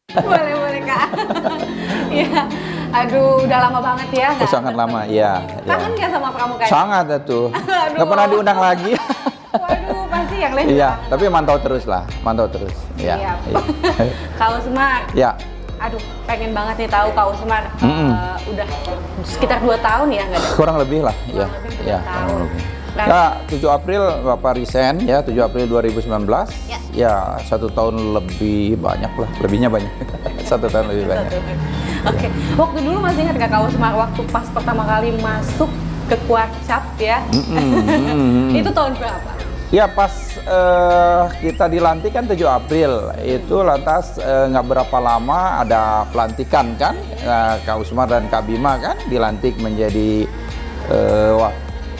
Boleh, boleh Kak. Iya, aduh udah lama banget ya. Oh, sangat lama, iya. Kangen nggak sama Pramuka? Sangat tuh. Aduh. Nggak pernah diundang lagi. Waduh, pasti yang lain. Iya, tapi mantau terus lah, mantau terus. Iya. Siap. Iya. Kak Usmar. Ya. Aduh, pengen banget nih tahu Kak Usmar. Udah sekitar 2 tahun ya nggak ada? Kurang lebih lah, ya. Kurang lebih 2 Ya, tahun. kurang lebih. Nah, Ya, 7 April Bapak resign ya, 7 April 2019. Ya. Ya, 1 tahun lebih banyak lah, lebihnya banyak. 1 tahun lebih banyak. Oke, waktu dulu masih ingat nggak Kak Usmar waktu pas pertama kali masuk ke Kuarcap ya? Itu tahun berapa? Ya, pas kita dilantik kan 7 April, itu lantas nggak berapa lama ada pelantikan kan, Kak Usmar dan Kak Bima kan dilantik menjadi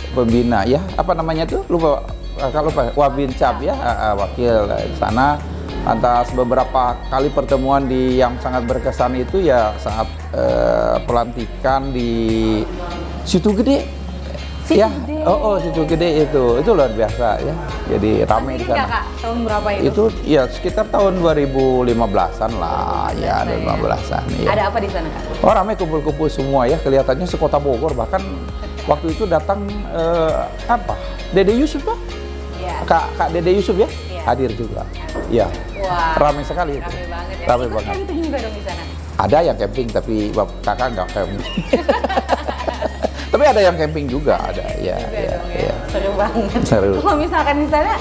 pembina ya, apa namanya tuh, lupa, kalau lupa, Wabincap ya, wakil di sana. Lantas beberapa kali pertemuan yang sangat berkesan itu ya saat pelantikan di Situ Gede. Situ Ya, Gede. Situ Gede itu luar biasa ya. Jadi ramai di Ingat nggak, sana. Kak, tahun berapa itu? Itu ya sekitar tahun 2015-an lah, ya 2015-an. Ya. Ada apa di sana Kak? Oh, ramai kumpul-kumpul semua ya, kelihatannya sekota Bogor, bahkan waktu itu datang Dede Yusuf Pak? Iya. Kak Dede Yusuf ya? Iya. Hadir juga. Ya. Wah. Ramai sekali itu. Ramai banget ya. Ramai Ikut banget. camping juga dong di sana. Ada yang camping tapi Kakak nggak camping. Tapi ada yang camping juga, ada ya. Juga Ya, dong ya. ya. Seru banget. Seru. Kalau misalkan di sana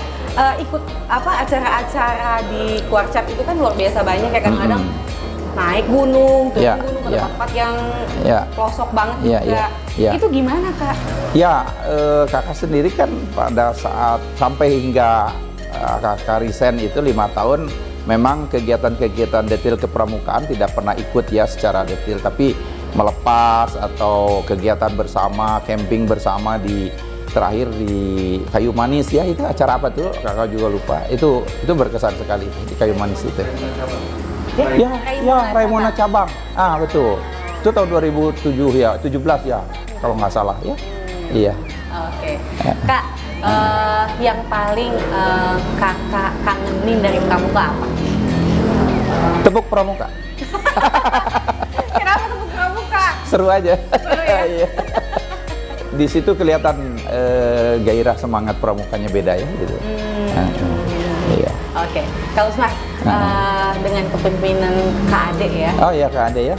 ikut acara-acara di Kuarcap itu kan luar biasa banyak ya, kadang-kadang naik gunung, turun Ya, gunung ke ya. tempat yang Ya. pelosok banget Ya, juga. ya. Itu gimana Kak? Ya, Kakak sendiri kan pada saat sampai hingga Kakak resign itu 5 tahun, memang kegiatan-kegiatan detail kepramukaan tidak pernah ikut ya secara detail, tapi melepas atau kegiatan bersama, camping bersama terakhir di Kayu Manis ya, itu acara apa tuh? Kakak juga lupa. Itu berkesan sekali di Kayu Manis itu. Ya, Raimuna Cabang. Betul. Itu tahun 2007 ya, 17 ya, kalau nggak salah ya. Iya. Oke. Kak, yang paling Kakak kangenin dari Pramuka apa? Tepuk Pramuka. Kenapa tepuk Pramuka? Seru aja. Seru ya? Iya. Di situ kelihatan gairah semangat pramukanya beda ya gitu. Iya. Oke, Kak Usmar, dengan kepemimpinan Kak Ade ya. Oh iya, Kak Ade ya.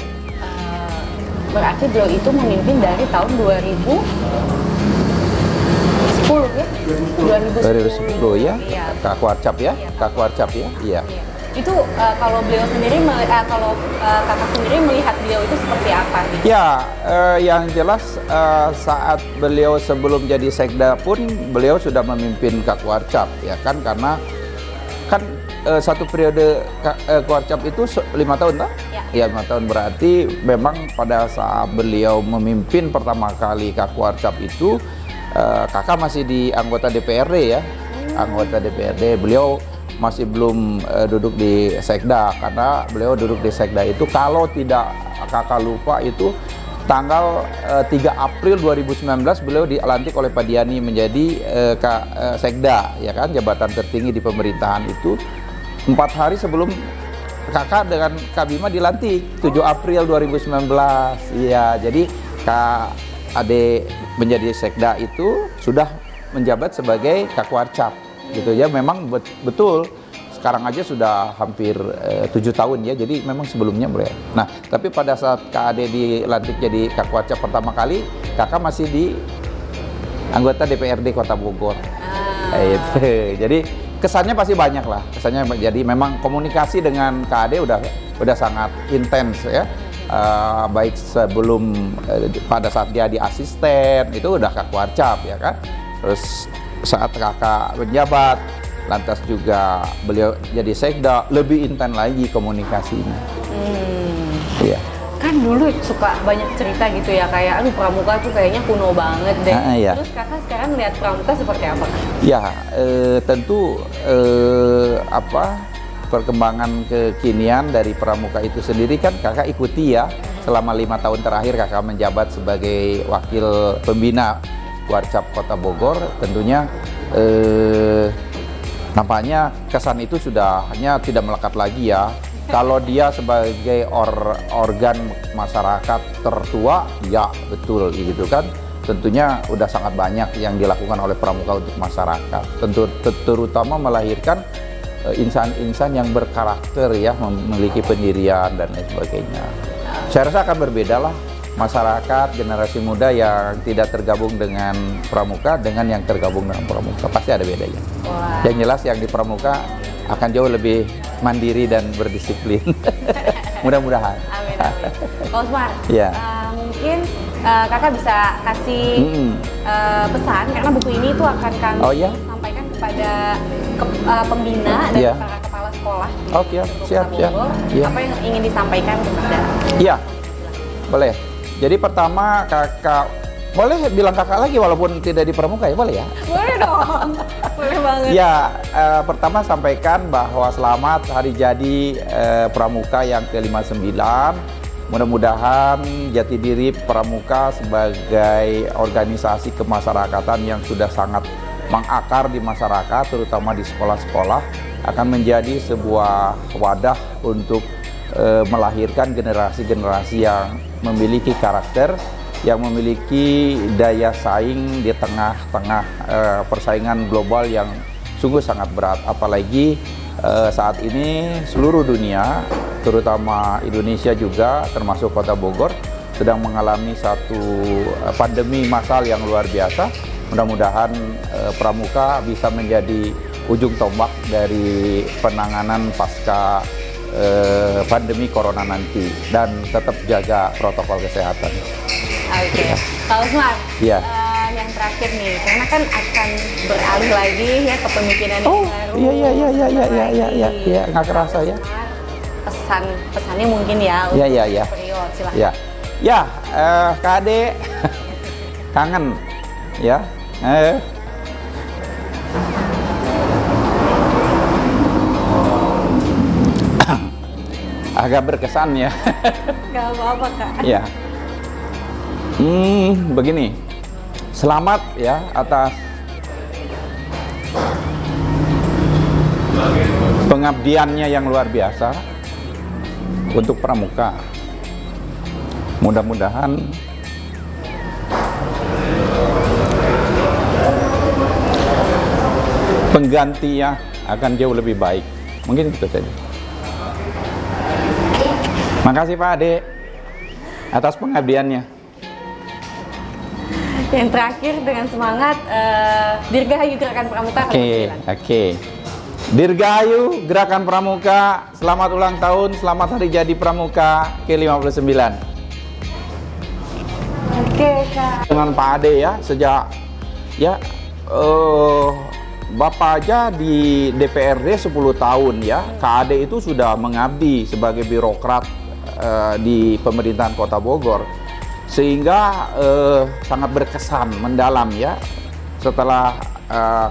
Berarti beliau itu memimpin dari tahun 2010 ya? 2010 ya. Iya. Kak Kuarcap ya. Iya. Kak Kuarcap ya. Iya. Iya. Itu kalau beliau sendiri, kalau kakak sendiri melihat beliau itu seperti apa? Gitu? Ya, yang jelas saat beliau sebelum jadi sekda pun beliau sudah memimpin Kak Kuarcap ya kan, karena kan satu periode Kuarcap itu 5 tahun tak? Ya 5 tahun, berarti memang pada saat beliau memimpin pertama kali Kak Kuarcap itu kakak masih di anggota DPRD ya, anggota DPRD. Beliau masih belum duduk di sekda, karena beliau duduk di sekda itu kalau tidak kakak lupa itu tanggal 3 April 2019 beliau dilantik oleh Pak Diani menjadi sekda ya kan, jabatan tertinggi di pemerintahan itu 4 hari sebelum kakak dengan Kak Bima dilantik 7 April 2019. Iya, jadi Kak Ade menjadi sekda itu sudah menjabat sebagai Kak Kuarcap gitu ya. Memang betul sekarang aja sudah hampir 7 tahun ya, jadi memang sebelumnya beliau. Nah, tapi pada saat Kak Ade dilantik jadi Kak Kuarcap pertama kali, kakak masih di anggota DPRD Kota Bogor. Itu. Jadi kesannya pasti banyak lah, kesannya. Jadi memang komunikasi dengan Kak Ade udah sangat intens ya. Baik sebelum pada saat dia di asisten itu udah Kak Kuarcap ya kan. Terus saat kakak menjabat, lantas juga beliau jadi sekda, lebih intens lagi komunikasinya. Iya. Kan dulu suka banyak cerita gitu ya, kayak aduh Pramuka tuh kayaknya kuno banget deh. Iya. Terus kakak sekarang lihat Pramuka seperti apa? Ya, tentu perkembangan kekinian dari Pramuka itu sendiri kan kakak ikuti ya selama 5 tahun terakhir kakak menjabat sebagai wakil pembina Kuarcap Kota Bogor. Tentunya nampaknya kesan itu sudah hanya tidak melekat lagi ya. Kalau dia sebagai organ masyarakat tertua, ya betul gitu kan. Tentunya udah sangat banyak yang dilakukan oleh pramuka untuk masyarakat. Terutama melahirkan insan-insan yang berkarakter ya, memiliki pendirian dan lain sebagainya. Saya rasa akan berbeda lah masyarakat generasi muda yang tidak tergabung dengan pramuka dengan yang tergabung dengan pramuka, pasti ada bedanya. Wah. Yang jelas yang di pramuka akan jauh lebih mandiri dan berdisiplin. Mudah-mudahan. Amin, amin. Pak Usmar, Ya. mungkin kakak bisa kasih pesan, karena buku ini tuh akan kami Oh, ya? sampaikan kepada pembina dan Ya. para kepala sekolah. Oke, siap, siap. Ya. Apa yang ingin disampaikan kepada? Iya, boleh. Jadi pertama kakak, boleh bilang kakak lagi walaupun tidak di pramuka ya, boleh ya? Boleh dong, boleh banget. Ya, pertama sampaikan bahwa selamat hari jadi pramuka yang ke-59. Mudah-mudahan jati diri pramuka sebagai organisasi kemasyarakatan yang sudah sangat mengakar di masyarakat, terutama di sekolah-sekolah, akan menjadi sebuah wadah untuk melahirkan generasi-generasi yang memiliki karakter, yang memiliki daya saing di tengah-tengah persaingan global yang sungguh sangat berat. Apalagi saat ini seluruh dunia, terutama Indonesia juga, termasuk Kota Bogor, sedang mengalami satu pandemi massal yang luar biasa. Mudah-mudahan pramuka bisa menjadi ujung tombak dari penanganan pasca pandemi corona nanti, dan tetap jaga protokol kesehatan. Oke, Pak Usmar, Ya. yang terakhir nih, karena kan akan beralih lagi ya ke pemimpinan yang baru. Iya, nggak kerasa ya. Pesannya mungkin ya untuk Ya. periode, silahkan. Ya, Kak Ade, kangen ya. Agak berkesan ya. Gak apa-apa Kak. Ya. Begini. Selamat ya atas pengabdiannya yang luar biasa untuk pramuka. Mudah-mudahan penggantinya akan jauh lebih baik. Mungkin itu saja. Makasih Pak Ade atas pengabdiannya. Yang terakhir dengan semangat Dirgahayu Gerakan Pramuka. Oke. Dirgahayu Gerakan Pramuka, selamat ulang tahun, selamat hari jadi Pramuka ke-59. Oke Kak. Dengan Pak Ade ya, sejak ya Bapak aja di DPRD 10 tahun ya. Kak Ade itu sudah mengabdi sebagai birokrat di pemerintahan Kota Bogor, sehingga sangat berkesan mendalam ya. Setelah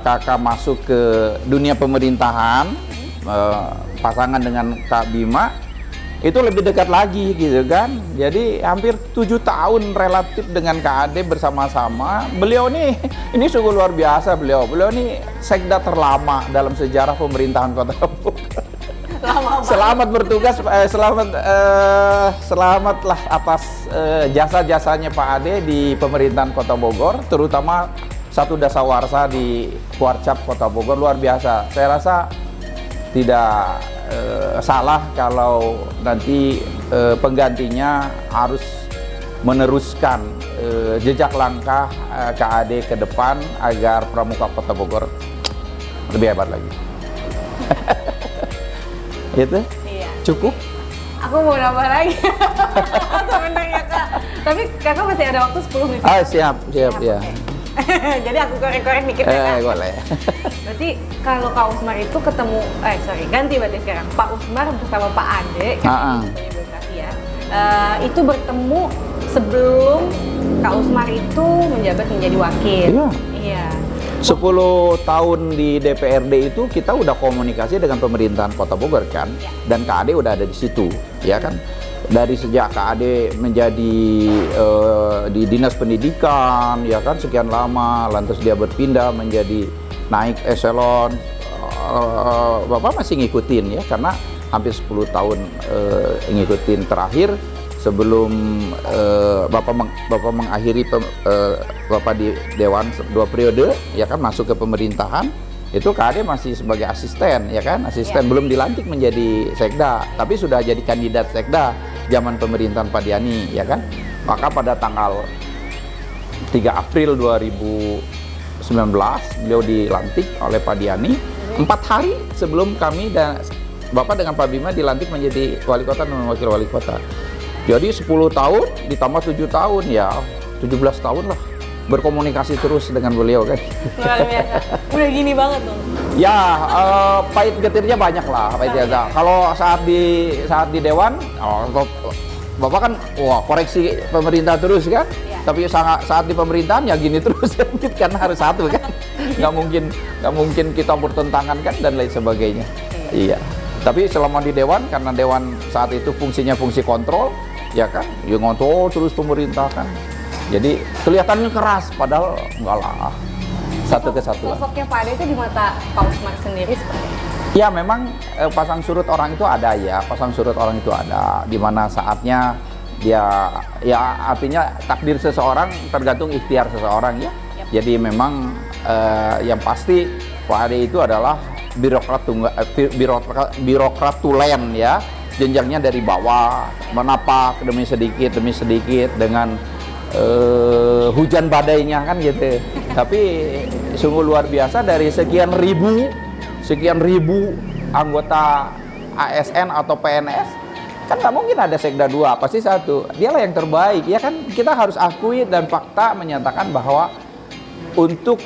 kakak masuk ke dunia pemerintahan, pasangan dengan Kak Bima itu lebih dekat lagi gitu kan. Jadi hampir 7 tahun relatif dengan Kak Ade bersama-sama. Beliau nih, ini sungguh luar biasa beliau. Beliau nih sekda terlama dalam sejarah pemerintahan Kota Bogor. Selamat bertugas, selamatlah atas jasa-jasanya Pak Ade di pemerintahan Kota Bogor, terutama satu dasawarsa di Kuarcap Kota Bogor, luar biasa. Saya rasa tidak salah kalau nanti penggantinya harus meneruskan jejak langkah Kak Ade ke depan agar pramuka Kota Bogor lebih hebat lagi. Itu? Iya. Cukup? Aku mau nambah lagi. Sebenarnya Kak. Tapi Kakak masih ada waktu 10 menit. Siap ya. Jadi aku korek-korek dikit ya Kak. Boleh. Berarti kalau Kak Usmar itu ketemu, ganti berarti sekarang. Pak Usmar bersama Pak Ade, kan punya biografi ya. Itu bertemu sebelum Kak Usmar itu menjabat menjadi wakil. Iya. 10 tahun di DPRD itu kita udah komunikasi dengan pemerintahan Kota Bogor kan, dan Kak Ade udah ada di situ, ya kan. Dari sejak Kak Ade menjadi di Dinas Pendidikan, ya kan, sekian lama, lantas dia berpindah menjadi naik eselon, Bapak masih ngikutin ya, karena hampir 10 tahun ngikutin terakhir sebelum Bapak mengakhiri Bapak di Dewan 2 periode, ya kan, masuk ke pemerintahan. Itu Kak Ade masih sebagai asisten, ya kan, asisten, belum dilantik menjadi sekda, tapi sudah jadi kandidat sekda zaman pemerintahan Pak Diani, ya kan. Maka pada tanggal 3 April 2019 beliau dilantik oleh Pak Diani, 4 hari sebelum kami dan Bapak dengan Pak Bima dilantik menjadi wali kota dan wakil wali kota. Jadi 10 tahun ditambah 7 tahun, ya 17 tahun lah berkomunikasi terus dengan beliau kan. Luar biasa. Udah gini banget dong. Ya, pahit getirnya banyak lah, pahit getirnya. Kalau saat di Dewan, Bapak kan koreksi pemerintah terus kan. Ya. Tapi saat di pemerintahan ya gini terus karena harus satu kan. Nggak mungkin kita bertentangan kan dan lain sebagainya. Iya. Tapi selama di Dewan, karena Dewan saat itu fungsinya fungsi kontrol, ya kan, ya ngontrol terus pemerintah kan. Jadi kelihatannya keras, padahal enggak lah, satu kesatuan. Sosoknya Pak Ade itu di mata Pak Usmar sendiri seperti apa? Ya memang pasang surut orang itu ada ya, pasang surut orang itu ada. Di mana saatnya dia, ya artinya takdir seseorang tergantung ikhtiar seseorang ya. Yep. Jadi memang yang pasti Pak Ade itu adalah birokrat tulen ya. Jenjangnya dari bawah, menapak demi sedikit dengan hujan badainya kan gitu. Tapi sungguh luar biasa, dari sekian ribu anggota ASN atau PNS kan nggak mungkin ada sekda 2, pasti satu. Dialah yang terbaik ya kan. Kita harus akui dan fakta menyatakan bahwa untuk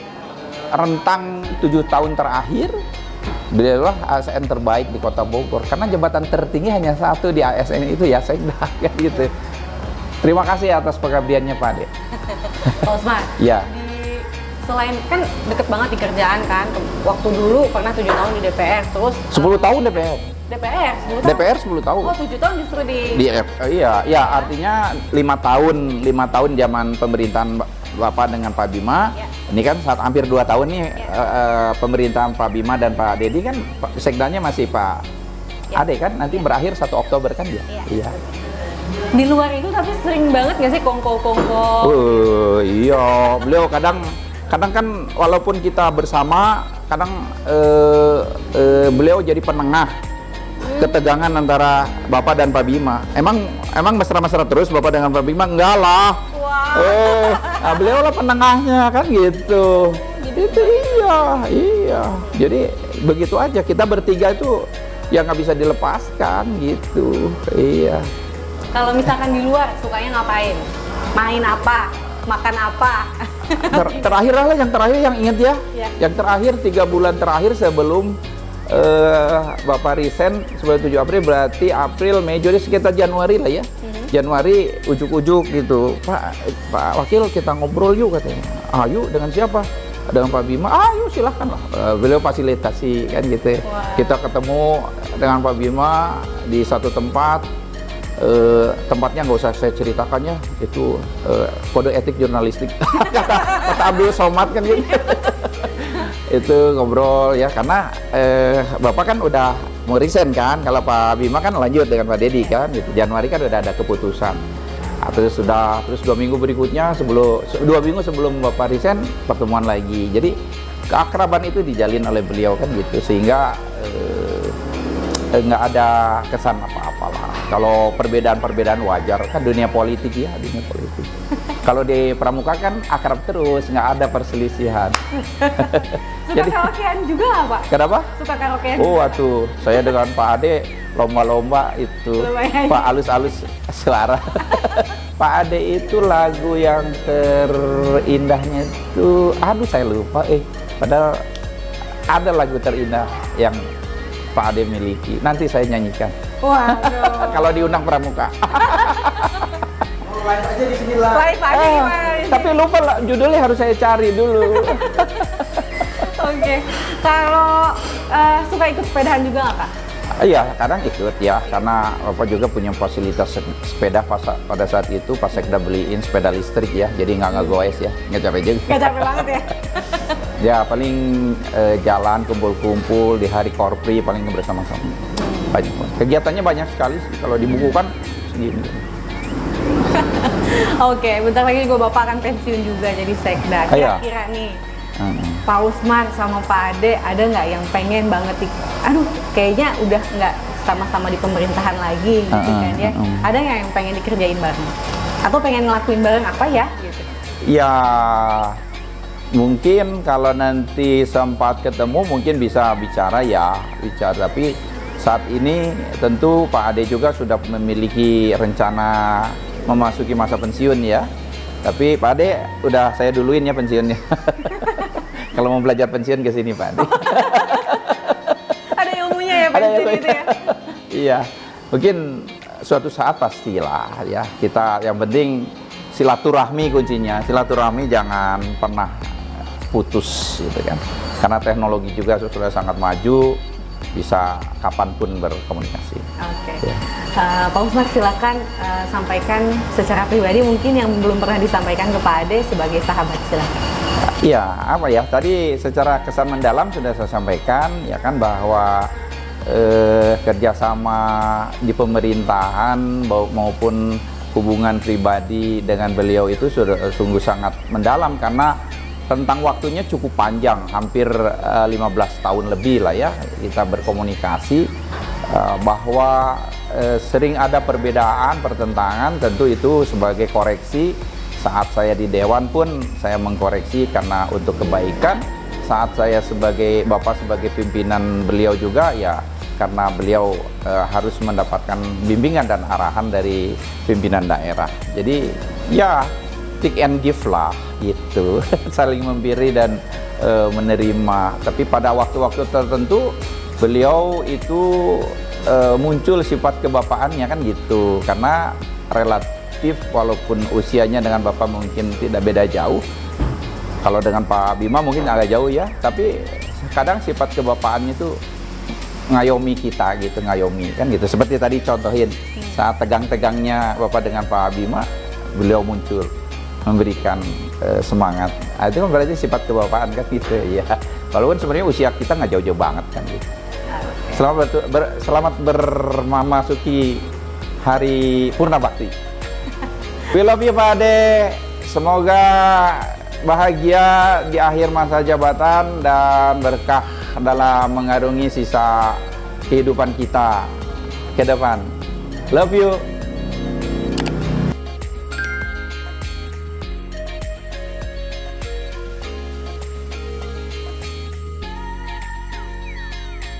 rentang 7 tahun terakhir beliaulah ASN terbaik di Kota Bogor, karena jabatan tertinggi hanya satu di ASN itu ya sekda kan gitu. Terima kasih atas pengabdiannya Pak Ade. Pak Usmar, ya. Selain kan deket banget di kerjaan kan, waktu dulu pernah 7 tahun di DPR, terus 10 tahun DPR. DPR 10 tahun? DPR 10 tahun. Oh 7 tahun justru iya, artinya 5 tahun zaman pemerintahan Bapak dengan Pak Bima. Ya. Ini kan hampir 2 tahun nih pemerintahan Pak Bima dan Pak Dedi kan, sekdanya masih Pak Ade kan, nanti berakhir 1 Oktober kan dia. Iya. Di luar itu tapi sering banget nggak sih kongko-kongko? Iya, beliau kadang kan walaupun kita bersama, kadang beliau jadi penengah ketegangan antara Bapak dan Pak Bima. Emang mesra-mesra terus Bapak dengan Pak Bima? Enggak lah. Wow. Nah, beliau lah penengahnya kan gitu. Itu iya. Jadi begitu aja, kita bertiga itu yang nggak bisa dilepaskan gitu. Iya. Kalau misalkan di luar sukanya ngapain? Main apa? Makan apa? Terakhir yang inget ya. Yang terakhir 3 bulan terakhir sebelum Bapak resign sebelum 7 April, berarti April, Mei, Juni, sekitar Januari lah ya. Januari ujuk-ujuk gitu. Pak Wakil, kita ngobrol yuk katanya. Ayo, dengan siapa? Dengan Pak Bima. Ayo silahkan lah. Beliau fasilitasi kan gitu. Wow. Kita ketemu dengan Pak Bima di satu tempat. Tempatnya nggak usah saya ceritakan ya, itu kode etik jurnalistik kata Abdul Somad kan gitu. Itu ngobrol ya, karena Bapak kan udah mau resign kan, kalau Pak Bima kan lanjut dengan Pak Dedi kan gitu. Januari kan udah ada keputusan. Terus 2 minggu berikutnya, 2 minggu sebelum Bapak resign, pertemuan lagi. Jadi keakraban itu dijalin oleh beliau kan gitu, sehingga nggak ada kesan apa-apa lah. Kalau perbedaan wajar kan, dunia politik ya, dunia politik. Kalau di Pramuka kan akrab terus, nggak ada perselisihan. Suka karaokean juga nggak Pak? Kenapa? Suka karaokean. Tuh, saya dengan Pak Ade lomba-lomba itu. Pak alus-alus suara. Pak Ade itu lagu yang terindahnya itu, saya lupa. Padahal ada lagu terindah yang Pak Ade miliki. Nanti saya nyanyikan. Waduh. Kalau diundang Pramuka. Live aja di sini lah. Live aja gimana? Tapi lupa lah, judulnya harus saya cari dulu. Oke. Kalau suka ikut sepedahan juga nggak Kak? Iya, kadang ikut ya, karena Bapak juga punya fasilitas sepeda pada saat itu, pas Sekda beliin sepeda listrik ya, jadi nggak ngegoes ya, nggak capek juga. Nggak capek banget ya? Ya paling jalan kumpul-kumpul di hari Korpri paling bersama-sama. Banyak. Kegiatannya banyak sekali sih. Kalau dibukukan segini. Oke, bentar lagi juga Bapak akan pensiun juga jadi sekda. Iya. Kira-kira nih, Pak Usmar sama Pak Ade ada nggak yang pengen banget aduh kayaknya udah nggak sama-sama di pemerintahan lagi gitu kan ya? Ada nggak yang pengen dikerjain bareng? Atau pengen ngelakuin bareng apa ya gitu? Ya, mungkin kalau nanti sempat ketemu mungkin bisa bicara, tapi saat ini tentu Pak Ade juga sudah memiliki rencana memasuki masa pensiun ya. Tapi Pak Ade udah saya duluin ya pensiunnya. Kalau mau belajar pensiun ke sini Pak Ade. Ada ilmunya ya pensiun gitu ya. Iya, mungkin suatu saat pastilah ya. Kita yang penting silaturahmi kuncinya. Silaturahmi jangan pernah putus gitu kan. Karena teknologi juga sudah sangat maju, bisa kapanpun berkomunikasi. Oke. Ya. Pak Usmar silakan sampaikan secara pribadi mungkin yang belum pernah disampaikan ke Pak Ade sebagai sahabat, silakan. Iya, apa ya? Tadi secara kesan mendalam sudah saya sampaikan ya kan bahwa kerjasama di pemerintahan maupun hubungan pribadi dengan beliau itu sudah sungguh sangat mendalam karena tentang waktunya cukup panjang, hampir 15 tahun lebih lah ya kita berkomunikasi, bahwa sering ada perbedaan, pertentangan, tentu itu sebagai koreksi. Saat saya di Dewan pun saya mengkoreksi karena untuk kebaikan. Saat saya sebagai Bapak sebagai pimpinan beliau juga ya karena beliau harus mendapatkan bimbingan dan arahan dari pimpinan daerah. Jadi ya take and give lah gitu, saling memberi dan menerima. Tapi pada waktu-waktu tertentu beliau itu muncul sifat kebapaannya kan gitu, karena relatif walaupun usianya dengan Bapak mungkin tidak beda jauh. Kalau dengan Pak Bima mungkin agak jauh ya, tapi kadang sifat kebapaannya itu ngayomi kita gitu, ngayomi kan gitu. Seperti tadi contohin saat tegang-tegangnya Bapak dengan Pak Bima, beliau muncul memberikan semangat. Nah, itu kan berarti sifat kebapaan kan gitu ya. Walaupun sebenarnya usia kita nggak jauh-jauh banget kan gitu. Selamat memasuki hari Purna Bakti. We love you Pak Ade. Semoga bahagia di akhir masa jabatan dan berkah dalam mengarungi sisa kehidupan kita ke depan. Love you.